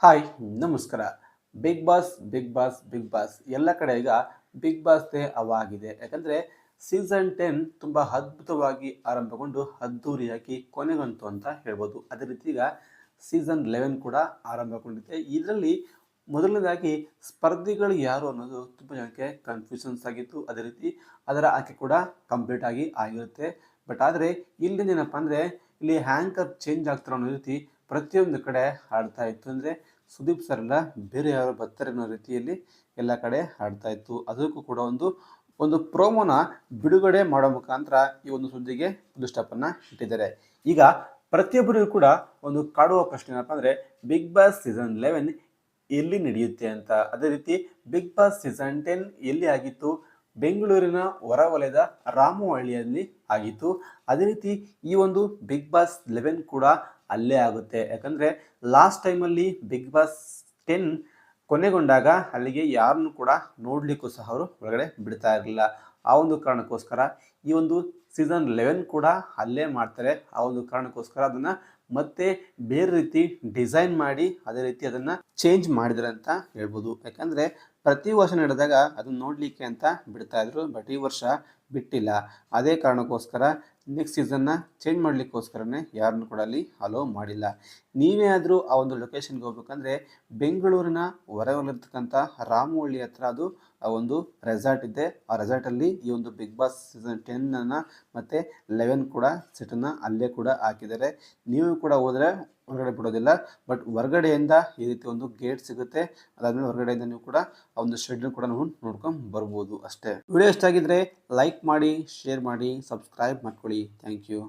Hi ನಮಸ್ಕಾರ. Big boss big boss big boss ಎಲ್ಲ ಕಡೆ ಈಗ ಬಿಗ್ ಬಾಸ್‌ದೇ ಹವಾಗಿದೆ. ಯಾಕಂದರೆ ಸೀಸನ್ 10 ತುಂಬ ಅದ್ಭುತವಾಗಿ ಆರಂಭಗೊಂಡು ಅದ್ಧೂರಿಯಾಗಿ ಕೊನೆಗಂತು ಅಂತ ಹೇಳ್ಬೋದು. ಅದೇ ರೀತಿ ಈಗ ಸೀಸನ್ 11 ಕೂಡ ಆರಂಭಗೊಂಡಿದೆ. ಇದರಲ್ಲಿ ಮೊದಲನೇದಾಗಿ ಸ್ಪರ್ಧಿಗಳು ಯಾರು ಅನ್ನೋದು ತುಂಬ ಜನಕ್ಕೆ ಕನ್ಫ್ಯೂಷನ್ಸ್ ಆಗಿತ್ತು. ಅದೇ ರೀತಿ ಅದರ ಆಯ್ಕೆ ಕೂಡ ಕಂಪ್ಲೀಟ್ ಆಗಿ ಆಗಿರುತ್ತೆ. ಬಟ್ ಆದರೆ ಇಲ್ಲೇನೇನಪ್ಪ ಅಂದರೆ ಇಲ್ಲಿ ಹ್ಯಾಂಕರ್ ಚೇಂಜ್ ಆಗ್ತಾರೆ ಅನ್ನೋ ರೀತಿ ಪ್ರತಿಯೊಂದು ಕಡೆ ಆಡ್ತಾ ಇತ್ತು. ಅಂದರೆ ಸುದೀಪ್ ಸರ್ ಎಲ್ಲ ಬೇರೆ ಯಾರು ಬರ್ತಾರೆ ಅನ್ನೋ ರೀತಿಯಲ್ಲಿ ಎಲ್ಲ ಕಡೆ ಆಡ್ತಾ ಇತ್ತು. ಅದಕ್ಕೂ ಕೂಡ ಒಂದು ಒಂದು ಪ್ರೋಮೋನ ಬಿಡುಗಡೆ ಮಾಡೋ ಮುಖಾಂತರ ಈ ಒಂದು ಸುದ್ದಿಗೆ ಒಂದು ಸ್ಟಾಪನ್ನು ಇಟ್ಟಿದ್ದಾರೆ. ಈಗ ಪ್ರತಿಯೊಬ್ಬರಿಗೂ ಕೂಡ ಒಂದು ಕಾಡುವ ಪ್ರಶ್ನೆ ಏನಪ್ಪ ಅಂದರೆ ಬಿಗ್ ಬಾಸ್ ಸೀಸನ್ 11 ಎಲ್ಲಿ ನಡೆಯುತ್ತೆ ಅಂತ. ಅದೇ ರೀತಿ ಬಿಗ್ ಬಾಸ್ ಸೀಸನ್ 10 ಎಲ್ಲಿ ಆಗಿತ್ತು? ಬೆಂಗಳೂರಿನ ಹೊರವಲಯದ ರಾಮವಳ್ಳಿಯಲ್ಲಿ ಆಗಿತ್ತು. ಅದೇ ರೀತಿ ಈ ಒಂದು ಬಿಗ್ ಬಾಸ್ 11 ಕೂಡ ಅಲ್ಲೇ ಆಗುತ್ತೆ. ಯಾಕಂದರೆ ಲಾಸ್ಟ್ ಟೈಮಲ್ಲಿ ಬಿಗ್ ಬಾಸ್ 10 ಕೊನೆಗೊಂಡಾಗ ಅಲ್ಲಿಗೆ ಯಾರನ್ನು ಕೂಡ ನೋಡಲಿಕ್ಕೂ ಸಹ ಅವರು ಒಳಗಡೆ ಬಿಡ್ತಾ ಇರಲಿಲ್ಲ. ಆ ಒಂದು ಕಾರಣಕ್ಕೋಸ್ಕರ ಈ ಒಂದು ಸೀಸನ್ 11 ಕೂಡ ಅಲ್ಲೇ ಮಾಡ್ತಾರೆ. ಆ ಒಂದು ಕಾರಣಕ್ಕೋಸ್ಕರ ಅದನ್ನು ಮತ್ತೆ ಬೇರೆ ರೀತಿ ಡಿಸೈನ್ ಮಾಡಿ ಅದೇ ರೀತಿ ಅದನ್ನು ಚೇಂಜ್ ಮಾಡಿದ್ದಾರೆ ಅಂತ ಹೇಳ್ಬೋದು. ಯಾಕಂದರೆ ಪ್ರತಿ ವರ್ಷ ನಡೆದಾಗ ಅದನ್ನು ನೋಡಲಿಕ್ಕೆ ಅಂತ ಬಿಡ್ತಾ ಇದ್ರು. ಬಟ್ ಈ ವರ್ಷ ಬಿಟ್ಟಿಲ್ಲ. ಅದೇ ಕಾರಣಕ್ಕೋಸ್ಕರ ನೆಕ್ಸ್ಟ್ ಸೀಸನ್ನ ಚೇಂಜ್ ಮಾಡಲಿಕ್ಕೋಸ್ಕರನೇ ಯಾರನ್ನು ಕೂಡ ಅಲ್ಲಿ ಅಲೋ ಮಾಡಿಲ್ಲ. ನೀವೇ ಆದರೂ ಆ ಒಂದು ಲೊಕೇಶನ್ಗೆ ಹೋಗ್ಬೇಕಂದ್ರೆ ಬೆಂಗಳೂರಿನ ಹೊರವಲಿರ್ತಕ್ಕಂಥ ರಾಮವಳ್ಳಿ ಹತ್ರ ಅದು ಆ ಒಂದು ರೆಸಾರ್ಟ್ ಇದೆ. ಆ ರೆಸಾರ್ಟಲ್ಲಿ ಈ ಒಂದು ಬಿಗ್ ಬಾಸ್ ಸೀಸನ್ 10 ಮತ್ತು 11 ಕೂಡ ಸೆಟನ್ನು ಅಲ್ಲೇ ಕೂಡ ಹಾಕಿದ್ದಾರೆ. ನೀವು ಕೂಡ ಹೋದರೆ ಹೊರಗಡೆ ಬಿಡೋದಿಲ್ಲ. ಬಟ್ ಹೊರಗಡೆಯಿಂದ ಈ ರೀತಿ ಒಂದು ಗೇಟ್ ಸಿಗುತ್ತೆ. ಅದಾದಮೇಲೆ ಹೊರಗಡೆಯಿಂದ ನೀವು ಕೂಡ ಆ ಒಂದು ಶೆಡ್ನ ಕೂಡ ನಾವು ನೋಡ್ಕೊಂಡು ಬರ್ಬೋದು ಅಷ್ಟೇ. ವಿಡಿಯೋ ಇಷ್ಟ ಆಗಿದ್ರೆ ಲೈಕ್ ಮಾಡಿ, ಶೇರ್ ಮಾಡಿ, ಸಬ್ಸ್ಕ್ರೈಬ್ ಮಾಡ್ಕೊಳ್ಳಿ. Thank you.